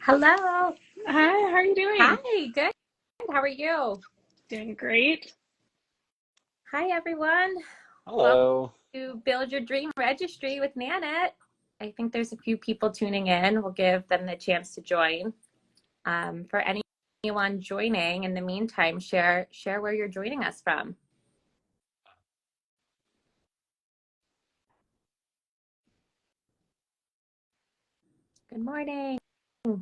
Hello. Hi, how are you doing? Hi, good. How are you? Doing great. Hi, everyone. Welcome Hello. to Build Your Dream Registry with Nanit. I think there's a few people tuning in. We'll give them the chance to join. For anyone joining, in the meantime, share where you're joining us from. Good morning. Oh,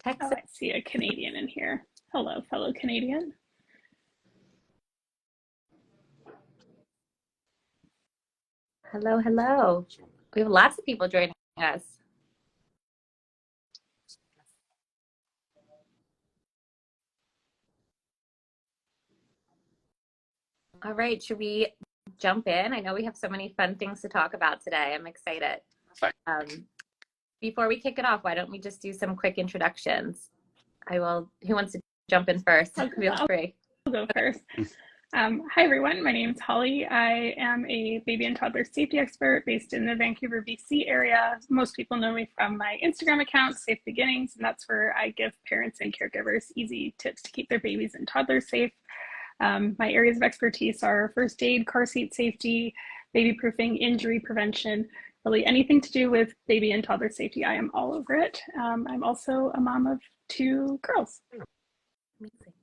Texas. I see a Canadian in here. Hello, fellow Canadian. Hello, hello. We have lots of people joining us. All right, should we jump in? I know we have so many fun things to talk about today. I'm excited. Perfect. Before we kick it off, why don't we just do some quick introductions? I will. Who wants to jump in first? I'll, Feel I'll free. go first. Hi, everyone. My name is Holly. I am a baby and toddler safety expert based in the Vancouver, BC area. Most people know me from my Instagram account, Safe Beginnings, and that's where I give parents and caregivers easy tips to keep their babies and toddlers safe. My areas of expertise are first aid, car seat safety, baby proofing, injury prevention, really anything to do with baby and toddler safety. I am all over it. I'm also a mom of two girls. Amazing.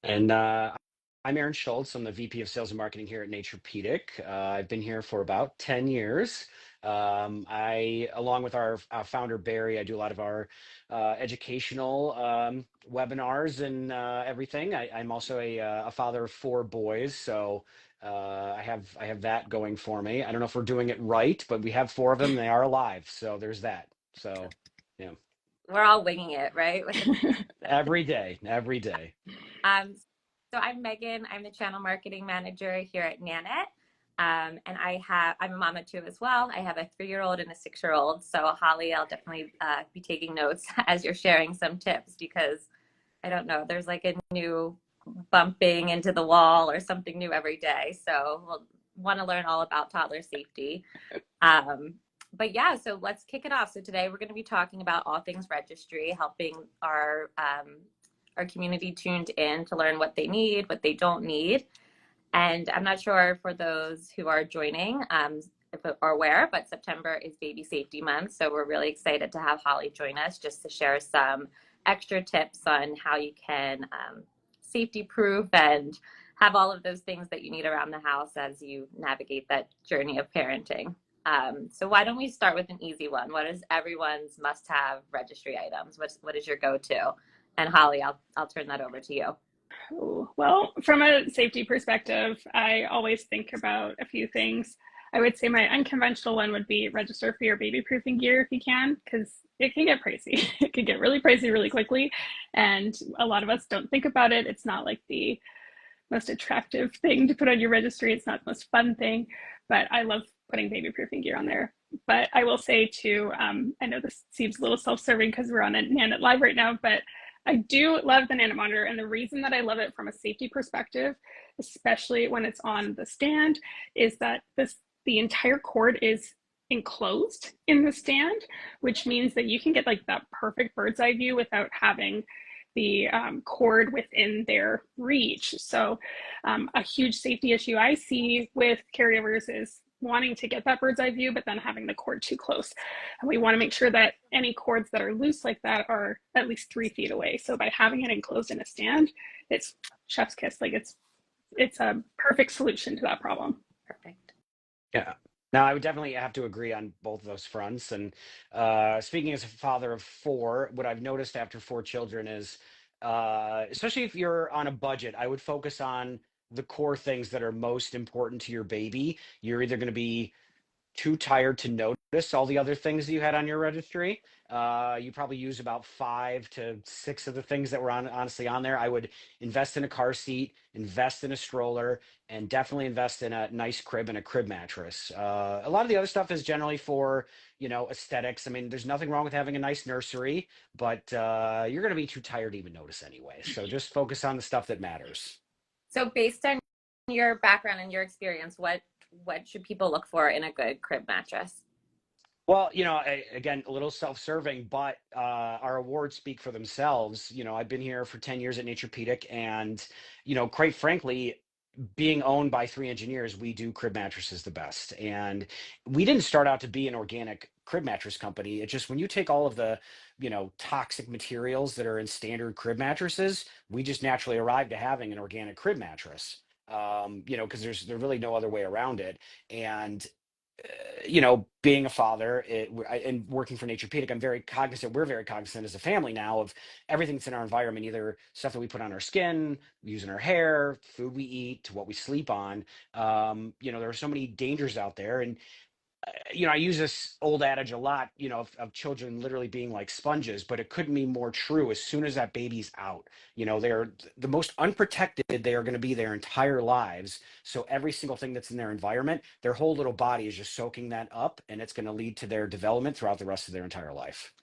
And I'm Aaron Schultz. I'm the VP of Sales and Marketing here at Naturepedic. I've been here for about 10 years. Along with our founder, Barry, I do a lot of our educational webinars and everything. I'm also a father of four boys, so I have that going for me. I don't know if we're doing it right, but we have four of them. And they are alive, so there's that. So, yeah. We're all winging it, right? With the Every day, every day. um, so I'm Megan. I'm the channel marketing manager here at Nanit. And I'm a mama too as well. I have a 3-year-old and a 6-year-old. So Holly, I'll definitely be taking notes as you're sharing some tips because I don't know, there's like a new bumping into the wall or something new every day. So we'll want to learn all about toddler safety. Um, but yeah, so let's kick it off. So today we're going to be talking about all things registry, helping our community tuned in to learn what they need, what they don't need. And I'm not sure for those who are joining if are aware, but September is Baby Safety Month. So we're really excited to have Holly join us just to share some extra tips on how you can safety proof and have all of those things that you need around the house as you navigate that journey of parenting. So why don't we start with an easy one? What is everyone's must-have registry items? What is your go-to? And Holly, I'll turn that over to you. Well, from a safety perspective, I always think about a few things. I would say my unconventional one would be register for your baby proofing gear if you can, because it can get pricey. It can get really pricey really quickly. And a lot of us don't think about it. It's not like the most attractive thing to put on your registry. It's not the most fun thing, but I love putting baby proofing gear on there. But I will say too, I know this seems a little self-serving because we're on a Nanit Live right now, but I do love the Nanit monitor. And the reason that I love it from a safety perspective, especially when it's on the stand, is that the entire cord is enclosed in the stand, which means that you can get like that perfect bird's eye view without having the cord within their reach. So a huge safety issue I see with caregivers is wanting to get that bird's eye view, but then having the cord too close. And we want to make sure that any cords that are loose like that are at least 3 feet away. So by having it enclosed in a stand, it's chef's kiss. Like it's a perfect solution to that problem. Perfect. Yeah. Now, I would definitely have to agree on both of those fronts. And speaking as a father of four, what I've noticed after four children is, especially if you're on a budget, I would focus on the core things that are most important to your baby. You're either going to be too tired to notice all the other things that you had on your registry. You probably use about 5 to 6 of the things that were honestly on there. I would invest in a car seat, invest in a stroller, and definitely invest in a nice crib and a crib mattress. A lot of the other stuff is generally for, aesthetics. I mean, there's nothing wrong with having a nice nursery, but you're going to be too tired to even notice anyway. So just focus on the stuff that matters. So based on your background and your experience, what should people look for in a good crib mattress? Well, again, a little self-serving, but our awards speak for themselves. I've been here for 10 years at Naturepedic, and, quite frankly, being owned by 3 engineers, we do crib mattresses the best. And we didn't start out to be an organic crib mattress company. It's just when you take all of the, toxic materials that are in standard crib mattresses, we just naturally arrived to having an organic crib mattress. Because there's really no other way around it. And being a father and working for Naturepedic, we're very cognizant as a family now of everything that's in our environment, either stuff that we put on our skin, we use in our hair, food we eat, to what we sleep on. There are so many dangers out there. And I use this old adage a lot, of children literally being like sponges, but it couldn't be more true. As soon as that baby's out, they're the most unprotected they are going to be their entire lives. So every single thing that's in their environment, their whole little body is just soaking that up, and it's going to lead to their development throughout the rest of their entire life.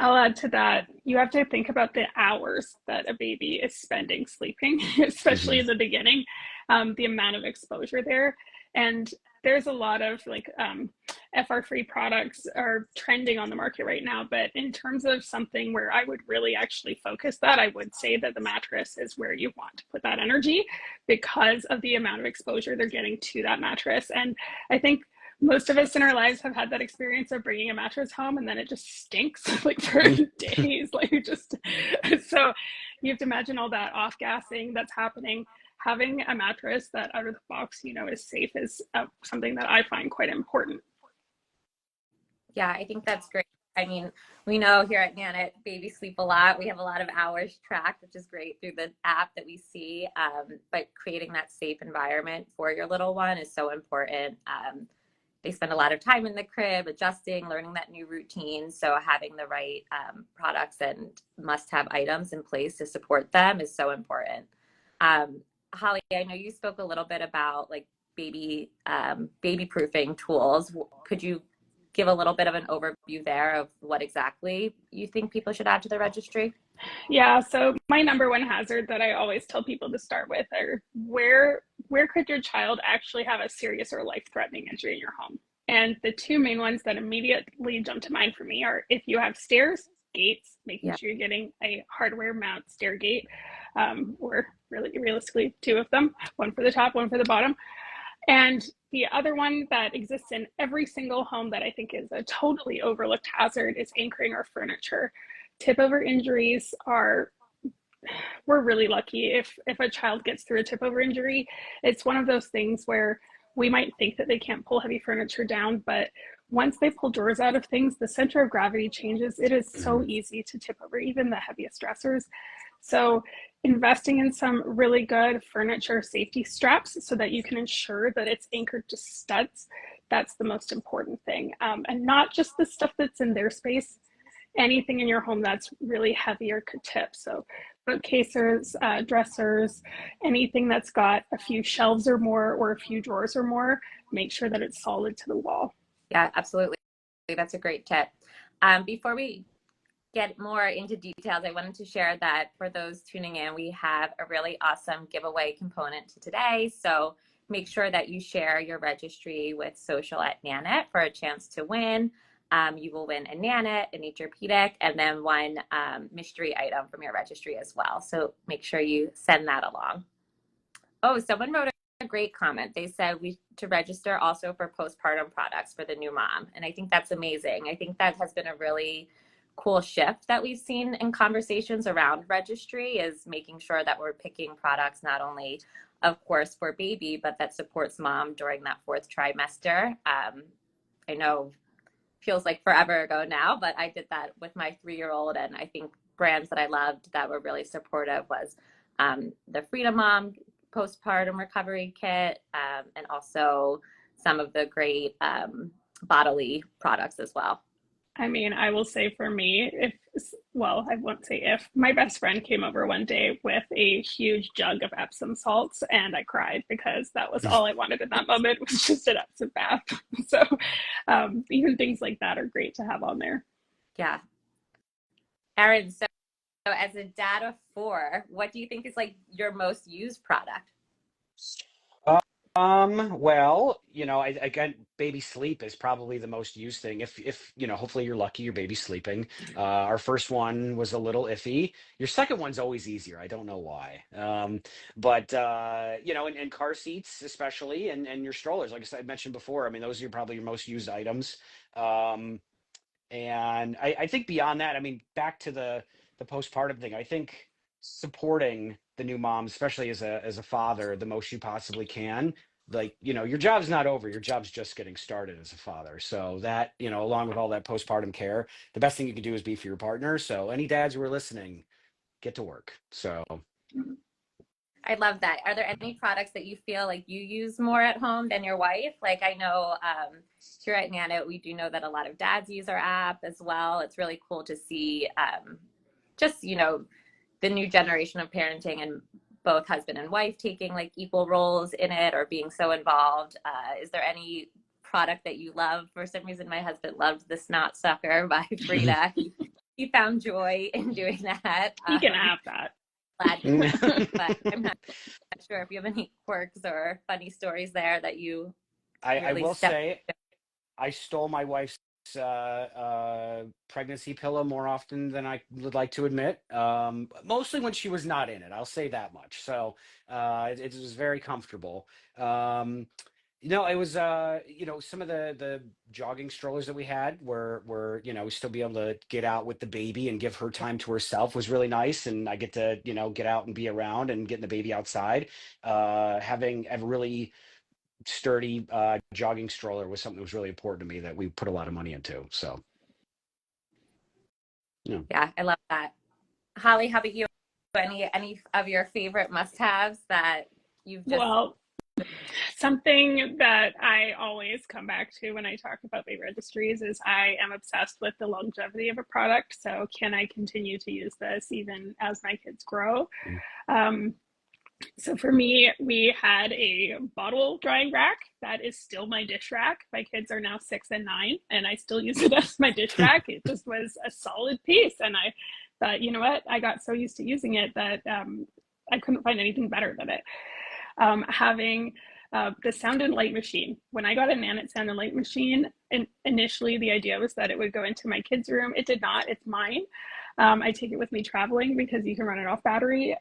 I'll add to that, you have to think about the hours that a baby is spending sleeping, especially Hmm. in the beginning, the amount of exposure there. And there's a lot of FR-free products are trending on the market right now. But in terms of something where I would really actually focus that, I would say that the mattress is where you want to put that energy because of the amount of exposure they're getting to that mattress. And I think most of us in our lives have had that experience of bringing a mattress home and then it just stinks like for days, like just so you have to imagine all that off gassing that's happening. Having a mattress that out of the box is safe is something that I find quite important. Yeah, I think that's great. I mean, we know here at Nanit, babies sleep a lot. We have a lot of hours tracked, which is great through the app that we see. But creating that safe environment for your little one is so important. They spend a lot of time in the crib, adjusting, learning that new routine. So having the right products and must-have items in place to support them is so important. Holly, I know you spoke a little bit about like baby proofing tools. Could you give a little bit of an overview there of what exactly you think people should add to the registry? Yeah, so my number one hazard that I always tell people to start with are where could your child actually have a serious or life-threatening injury in your home? And the two main ones that immediately jump to mind for me are if you have stairs, gates, making Yeah. sure you're getting a hardware mount stair gate, or really realistically two of them, one for the top, one for the bottom. And the other one that exists in every single home that I think is a totally overlooked hazard is anchoring our furniture. Tip over injuries are, we're really lucky if a child gets through a tip over injury. It's one of those things where we might think that they can't pull heavy furniture down, but once they pull drawers out of things, the center of gravity changes. It is so Hmm. easy to tip over even the heaviest stressors. So investing in some really good furniture safety straps so that you can ensure that it's anchored to studs, that's the most important thing. And not just the stuff that's in their space, anything in your home that's really heavy or could tip. So bookcases, dressers, anything that's got a few shelves or more or a few drawers or more, make sure that it's solid to the wall. Yeah, absolutely. That's a great tip. Before we get more into details, I wanted to share that for those tuning in, we have a really awesome giveaway component to today. So make sure that you share your registry with social at Nanit for a chance to win. You will win a Nanit, a Naturepedic, and then one mystery item from your registry as well. So make sure you send that along. Oh, someone wrote a great comment. They said we to register also for postpartum products for the new mom. And I think that's amazing. I think that has been a really cool shift that we've seen in conversations around registry is making sure that we're picking products not only of course for baby, but that supports mom during that fourth trimester. I know feels like forever ago now, but I did that with my 3-year-old. And I think brands that I loved that were really supportive was the Freedom Mom postpartum recovery kit, and also some of the great bodily products as well. I mean, I will say for me, well, I won't say if, my best friend came over one day with a huge jug of Epsom salts, and I cried because that was all I wanted in that moment was just an Epsom bath. So even things like that are great to have on there. Yeah. Arin, so as a dad of 4, what do you think is like your most used product? Well, again, baby sleep is probably the most used thing. If, hopefully you're lucky, your baby's sleeping. Our first one was a little iffy. Your second one's always easier. I don't know why. But and car seats especially, and your strollers, like I mentioned before, I mean, those are probably your most used items. Um, and I think beyond that, I mean, back to the postpartum thing, I think supporting the new mom, especially as a father, the most you possibly can. Like, your job's not over. Your job's just getting started as a father. So that, along with all that postpartum care, the best thing you can do is be for your partner. So any dads who are listening, get to work. So I love that. Are there any products that you feel like you use more at home than your wife? Like I know here at Nanit, we do know that a lot of dads use our app as well. It's really cool to see just, the new generation of parenting and both husband and wife taking like equal roles in it or being so involved. Is there any product that you love? For some reason, my husband loved the Snot Sucker by Frida. He found joy in doing that. He can have that. But I'm not sure if you have any quirks or funny stories there that you I really will stepped. say I stole my wife's pregnancy pillow more often than I would like to admit. Mostly when she was not in it. I'll say that much. So it was very comfortable. It was some of the jogging strollers that we had were still be able to get out with the baby and give her time to herself was really nice, and I get to get out and be around and getting the baby outside. Having a really sturdy jogging stroller was something that was really important to me that we put a lot of money into. So, Yeah, I love that. Holly, how about you? Any of your favorite must-haves that you've just Well, something that I always come back to when I talk about the registries is I am obsessed with the longevity of a product. So can I continue to use this even as my kids grow? Um, so for me, we had a bottle drying rack. That is still my dish rack. My kids are now 6 and 9, and I still use it as my dish rack. It just was a solid piece. And I thought, you know what? I got so used to using it that I couldn't find anything better than it. Having the sound and light machine. When I got a Nanit sound and light machine, and initially the idea was that it would go into my kids' room. It did not. It's mine. I take it with me traveling because you can run it off battery.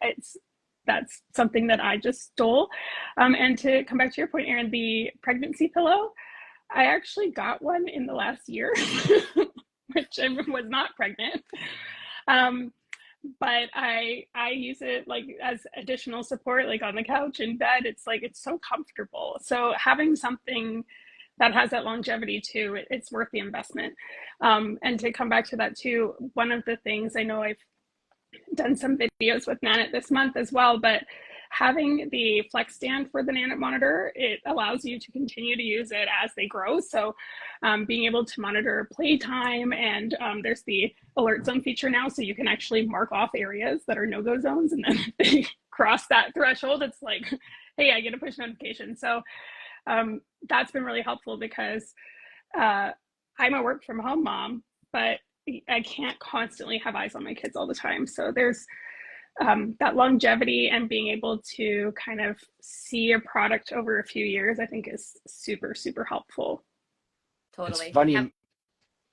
That's something that I just stole. And to come back to your point, Arin, the pregnancy pillow, I actually got one in the last year, which I was not pregnant. But I use it like as additional support, like on the couch in bed. It's so comfortable. So having something that has that longevity too, it's worth the investment. And to come back to that too, one of the things I know I've done some videos with Nanit this month as well, but having the flex stand for the Nanit monitor, it allows you to continue to use it as they grow. So being able to monitor playtime, and there's the alert zone feature now, so you can actually mark off areas that are no-go zones, and then if they cross that threshold, it's like, hey, I get a push notification. So that's been really helpful because I'm a work from home mom, but I can't constantly have eyes on my kids all the time. So there's that longevity, and being able to kind of see a product over a few years, I think is super, super helpful. it's totally? funny.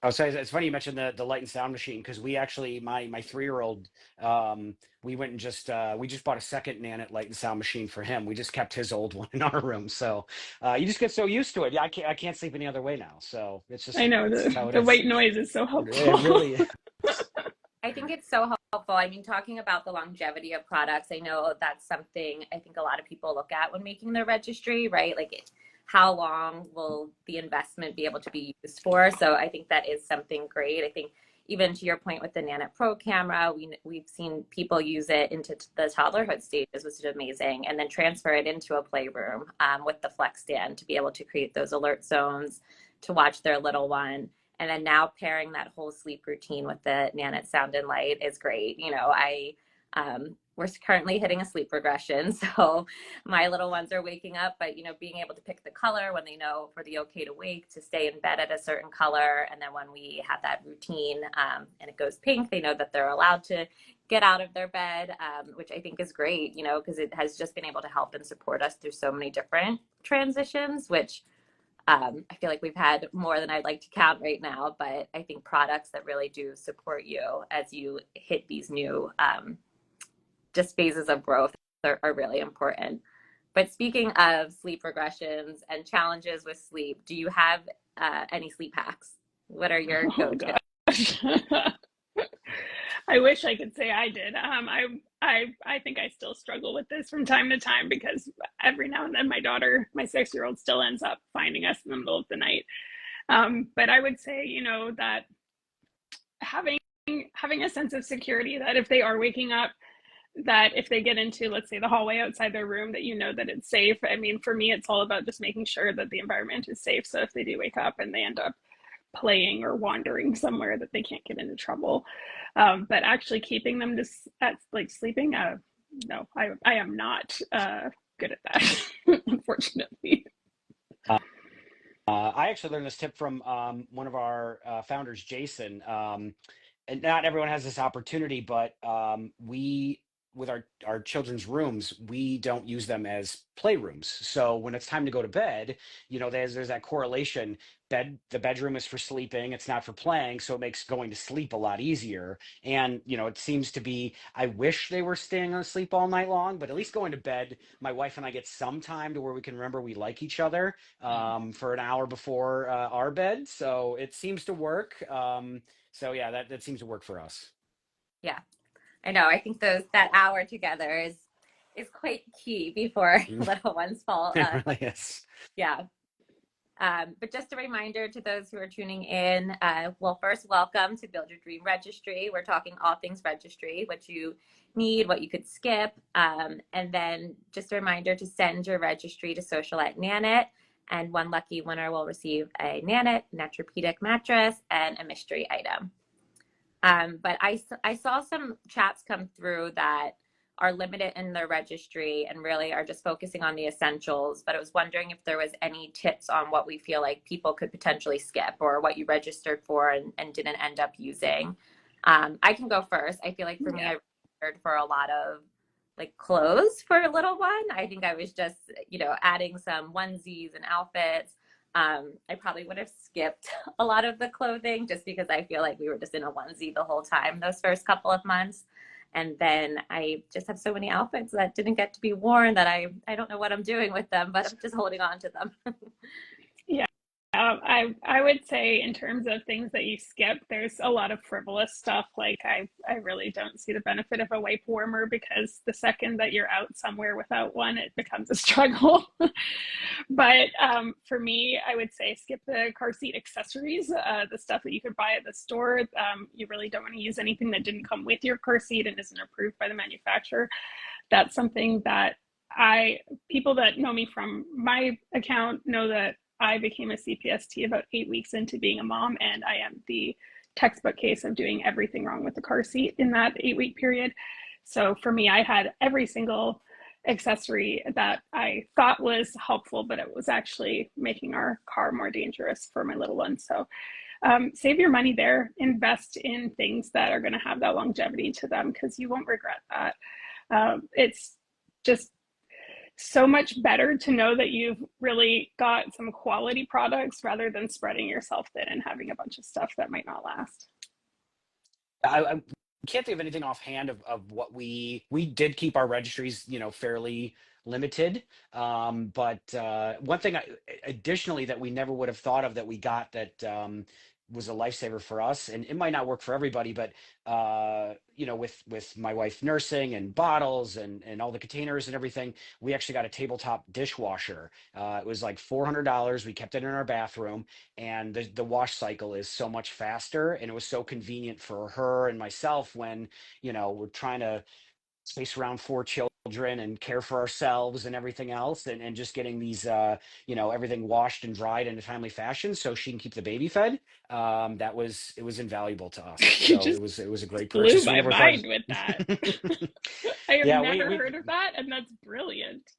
Oh, so it's funny you mentioned the light and sound machine, because we actually my 3-year-old, we went and we just bought a second Nanit light and sound machine for him. We just kept his old one in our room. So you just get so used to it. Yeah, I can't sleep any other way now. So it's just I know it's how it the is. white noise is so helpful. It really is. I think it's so helpful. I mean, talking about the longevity of products, I know that's something I think a lot of people look at when making their registry, right? Like how long will the investment be able to be used for? So I think that is something great. I think even to your point with the Nanit Pro camera, we've seen people use it into the toddlerhood stages, which is amazing, and then transfer it into a playroom with the Flex stand to be able to create those alert zones to watch their little one. And then now pairing that whole sleep routine with the Nanit sound and light is great. We're currently hitting a sleep regression, so my little ones are waking up, but being able to pick the color when they know for the okay to wake, to stay in bed at a certain color, and then when we have that routine and it goes pink, they know that they're allowed to get out of their bed, which I think is great, because it has just been able to help and support us through so many different transitions, which I feel like we've had more than I'd like to count right now, but I think products that really do support you as you hit these new just phases of growth are really important. But speaking of sleep regressions and challenges with sleep, do you have any sleep hacks? What are your go-to? Gosh. I wish I could say I did. I think I still struggle with this from time to time because every now and then my daughter, my 6-year-old, still ends up finding us in the middle of the night. But I would say, that having a sense of security that if they are waking up, that if they get into, let's say, the hallway outside their room, that that it's safe. I mean, for me, it's all about just making sure that the environment is safe. So if they do wake up and they end up playing or wandering somewhere, that they can't get into trouble. But actually keeping them just at like sleeping, no, I am not good at that, unfortunately. I actually learned this tip from one of our founders, Jason. And not everyone has this opportunity, but we, with our children's rooms, we don't use them as playrooms. So when it's time to go to bed, there's that correlation. The bedroom is for sleeping, it's not for playing, so it makes going to sleep a lot easier. And it seems to be, I wish they were staying asleep all night long, but at least going to bed, my wife and I get some time to where we can remember we like each other for an hour before our bed. So it seems to work. So yeah, that seems to work for us. Yeah, I know. I think that hour together is quite key before Mm. little ones fall. It really is. Yeah. But just a reminder to those who are tuning in, well, first, welcome to Build Your Dream Registry. We're talking all things registry, what you need, what you could skip. And then just a reminder to send your registry to social@Nanit. And one lucky winner will receive a Nanit Naturepedic mattress and a mystery item. But I saw some chats come through that are limited in their registry and really are just focusing on the essentials. But I was wondering if there was any tips on what we feel like people could potentially skip or what you registered for and didn't end up using. I can go first. I feel like for me, I registered for a lot of like clothes for a little one. I think I was just, adding some onesies and outfits. I probably would have skipped a lot of the clothing just because I feel like we were just in a onesie the whole time those first couple of months. And then I just have so many outfits that didn't get to be worn that I don't know what I'm doing with them, but I'm just holding on to them. Yeah. I would say in terms of things that you skip, there's a lot of frivolous stuff. Like I really don't see the benefit of a wipe warmer because the second that you're out somewhere without one, it becomes a struggle. But for me, I would say skip the car seat accessories, the stuff that you could buy at the store. You really don't want to use anything that didn't come with your car seat and isn't approved by the manufacturer. That's something that people that know me from my account know that I became a CPST about 8 weeks into being a mom, and I am the textbook case of doing everything wrong with the car seat in that 8-week period. So for me, I had every single accessory that I thought was helpful, but it was actually making our car more dangerous for my little one. So save your money there, invest in things that are going to have that longevity to them because you won't regret that. It's just so much better to know that you've really got some quality products rather than spreading yourself thin and having a bunch of stuff that might not last. I can't think of anything offhand of what we did keep our registries, fairly limited. But one thing additionally that we never would have thought of that we got that was a lifesaver for us. And it might not work for everybody, but with my wife nursing and bottles and all the containers and everything, we actually got a tabletop dishwasher. It was like $400. We kept it in our bathroom, and the wash cycle is so much faster, and it was so convenient for her and myself when we're trying to space around four children and care for ourselves and everything else, and just getting these everything washed and dried in a timely fashion so she can keep the baby fed. It was invaluable to us, You so just it was a great blew purchase. We my never thought. mind with that. I have Yeah, never we heard of that, and that's brilliant.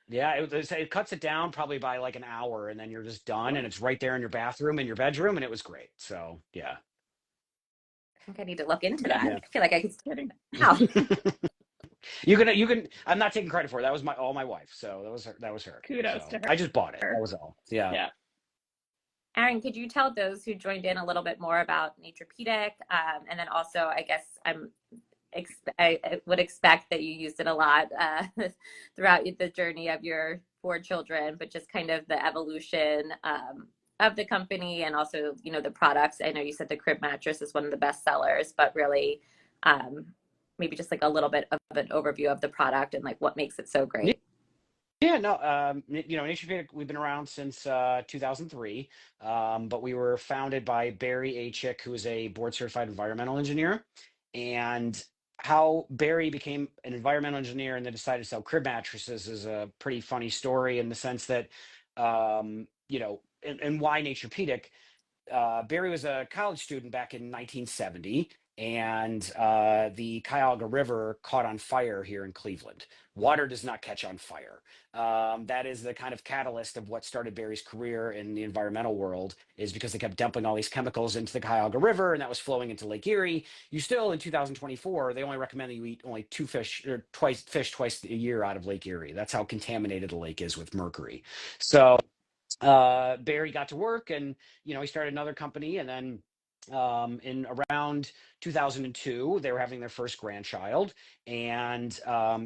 yeah, it cuts it down probably by like an hour, and then you're just done, and Boy, it's right there in your bathroom, in your bedroom, and it was great. So yeah. I think I need to look into no that. Yeah. I feel like I could kidding. now. You can I'm not taking credit for it. That was my wife. So that was her. Kudos So to I just bought it. That her. was all. Yeah. Yeah. Arin, could you tell those who joined in a little bit more about Naturepedic? And then also, I guess I would expect that you used it a lot throughout the journey of your four children, but just kind of the evolution of the company and also, the products. I know you said the crib mattress is one of the best sellers, but really um, maybe just like a little bit of an overview of the product and like what makes it so great. Yeah, no, Naturepedic, we've been around since 2003, but we were founded by Barry A. Chick, who is a board certified environmental engineer. And how Barry became an environmental engineer and then decided to sell crib mattresses is a pretty funny story in the sense that, and why Naturepedic. Barry was a college student back in 1970, and the Cuyahoga River caught on fire here in Cleveland. Water does not catch on fire. That is the kind of catalyst of what started Barry's career in the environmental world, is because they kept dumping all these chemicals into the Cuyahoga River, and that was flowing into Lake Erie. You still, in 2024, they only recommend that you eat only two fish or twice a year out of Lake Erie. That's how contaminated the lake is with mercury. So Barry got to work, and he started another company, and then in around 2002 they were having their first grandchild, and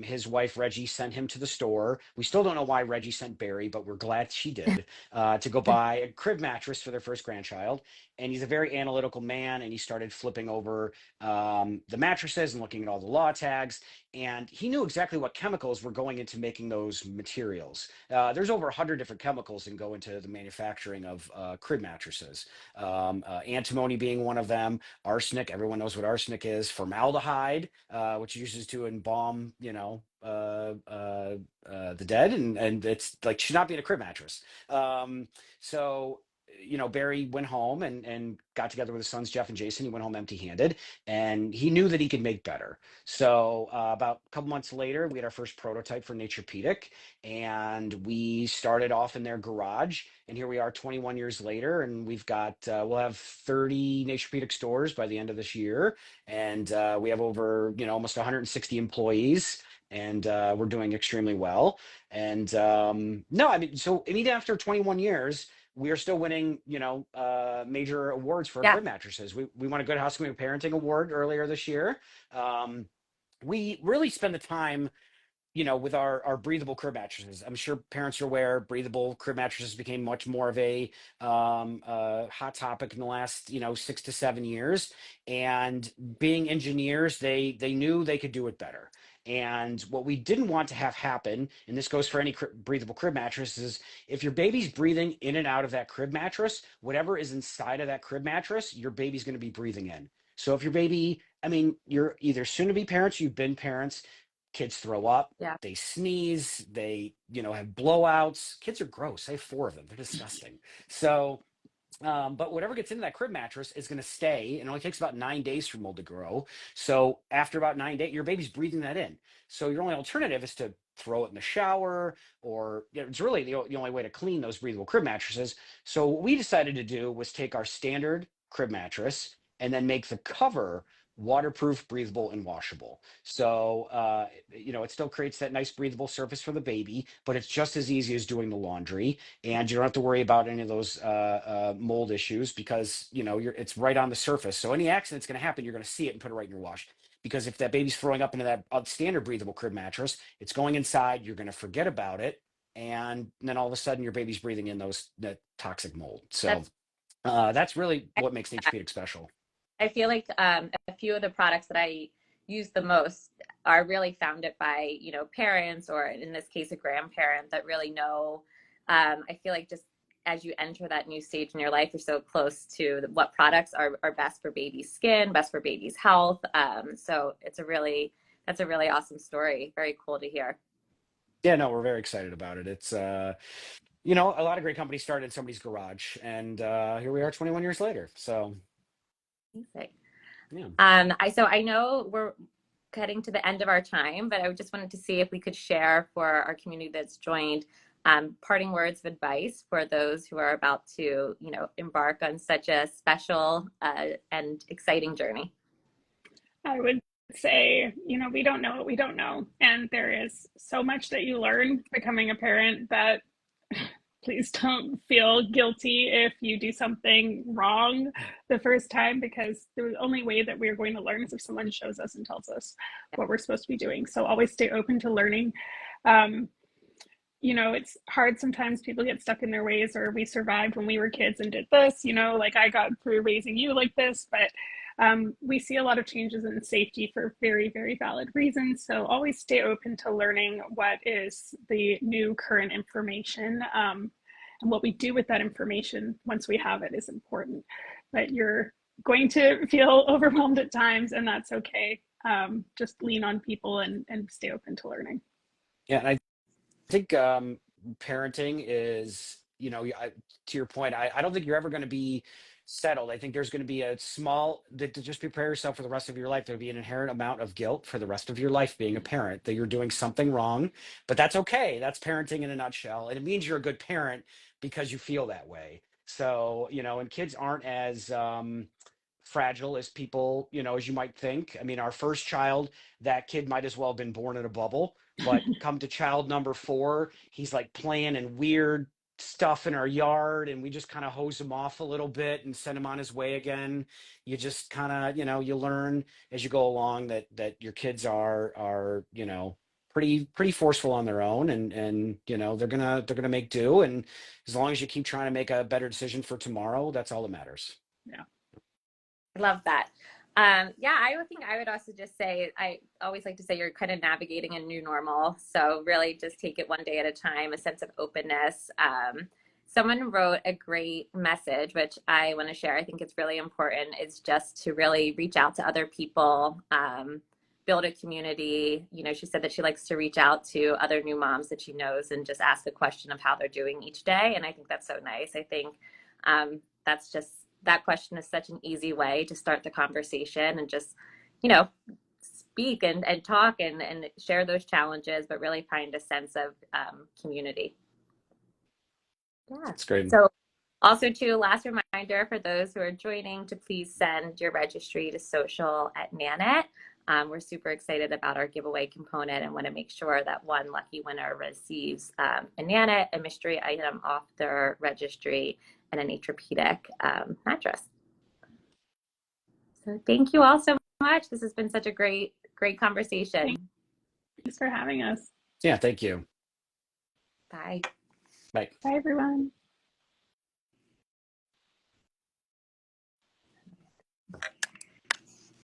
his wife Reggie sent him to the store. We still don't know why Reggie sent Barry, but we're glad she did, to go buy a crib mattress for their first grandchild. And he's a very analytical man, and he started flipping over the mattresses and looking at all the law tags, and he knew exactly what chemicals were going into making those materials. There's over 100 different chemicals that go into the manufacturing of crib mattresses. Antimony being one of them, arsenic, everyone knows what arsenic is, formaldehyde, which uses to embalm, the dead, and it's like should not be in a crib mattress. So Barry went home and got together with his sons, Jeff and Jason. He went home empty handed, and he knew that he could make better. So about a couple months later, we had our first prototype for Naturepedic, and we started off in their garage. And here we are 21 years later, and we'll have 30 Naturepedic stores by the end of this year. And we have over, almost 160 employees, and we're doing extremely well. And no, I mean, so even after 21 years, we are still winning, major awards for Yeah. crib mattresses. We won a Good Housekeeping Parenting Award earlier this year. Um, we really spend the time, with our breathable crib mattresses. I'm sure parents are aware breathable crib mattresses became much more of a hot topic in the last, 6 to 7 years. And being engineers, they knew they could do it better. And what we didn't want to have happen, and this goes for any breathable crib mattress, is if your baby's breathing in and out of that crib mattress, whatever is inside of that crib mattress, your baby's going to be breathing in. So if your baby, I mean, you're either soon to be parents, you've been parents, kids throw up, Yeah. they sneeze, they, have blowouts. Kids are gross. I have four of them. They're disgusting. So, but whatever gets into that crib mattress is going to stay. It only takes about 9 days for mold to grow. So after about 9 days, your baby's breathing that in. So your only alternative is to throw it in the shower, or it's really the only way to clean those breathable crib mattresses. So what we decided to do was take our standard crib mattress and then make the cover waterproof, breathable, and washable. So, it still creates that nice breathable surface for the baby, but it's just as easy as doing the laundry, and you don't have to worry about any of those mold issues because it's right on the surface. So any accident's going to happen, you're going to see it and put it right in your wash. Because if that baby's throwing up into that standard breathable crib mattress, it's going inside. You're going to forget about it, and then all of a sudden your baby's breathing in that toxic mold. So That's That's really what makes Naturepedic special. I feel like a few of the products that I use the most are really founded by, parents, or in this case, a grandparent that really know. I feel like just as you enter that new stage in your life, you're so close to what products are best for baby's skin, best for baby's health. So that's a really awesome story. Very cool to hear. Yeah, no, we're very excited about it. It's a lot of great companies started in somebody's garage, and here we are 21 years later. So Amazing. yeah. I know we're getting to the end of our time, but I just wanted to see if we could share for our community that's joined parting words of advice for those who are about to, embark on such a special and exciting journey. I would say, we don't know what we don't know. And there is so much that you learn becoming a parent that please don't feel guilty if you do something wrong the first time, because the only way that we're going to learn is if someone shows us and tells us what we're supposed to be doing. So always stay open to learning. It's hard sometimes. People get stuck in their ways, or we survived when we were kids and did this, like I got through raising you like this. But we see a lot of changes in safety for very, very valid reasons. So always stay open to learning what is the new current information. And what we do with that information once we have it is important. But you're going to feel overwhelmed at times, and that's okay. Just lean on people and stay open to learning. Yeah, and I think parenting is, to your point, I don't think you're ever going to be settled. I think there's going to be a small, that to just prepare yourself for the rest of your life. There'll be an inherent amount of guilt for the rest of your life being a parent, that you're doing something wrong, but that's okay. That's parenting in a nutshell. And it means you're a good parent because you feel that way. So, and kids aren't as, fragile as people, as you might think. I mean, our first child, that kid might as well have been born in a bubble. But come to child number 4, he's like playing in weird stuff in our yard, and we just kind of hose him off a little bit and send him on his way again. You just kind of, you learn as you go along that your kids are, pretty forceful on their own, and they're gonna make do. And as long as you keep trying to make a better decision for tomorrow, that's all that matters. Yeah. I love that. Yeah, I would think I would also just say, I always like to say you're kind of navigating a new normal. So really just take it one day at a time, a sense of openness. Someone wrote a great message, which I want to share. I think it's really important, is just to really reach out to other people, build a community. She said that she likes to reach out to other new moms that she knows and just ask a question of how they're doing each day. And I think that's so nice. I think that's just, that question is such an easy way to start the conversation and just, speak and talk and share those challenges, but really find a sense of community. Yeah. That's great. So also too, last reminder for those who are joining to please send your registry to social@Nanit. We're super excited about our giveaway component and want to make sure that one lucky winner receives a Nanit, a mystery item off their registry, and a Naturepedic mattress. So thank you all so much. This has been such a great conversation. Thanks for having us. Yeah, thank you. Bye. Bye. Bye, everyone.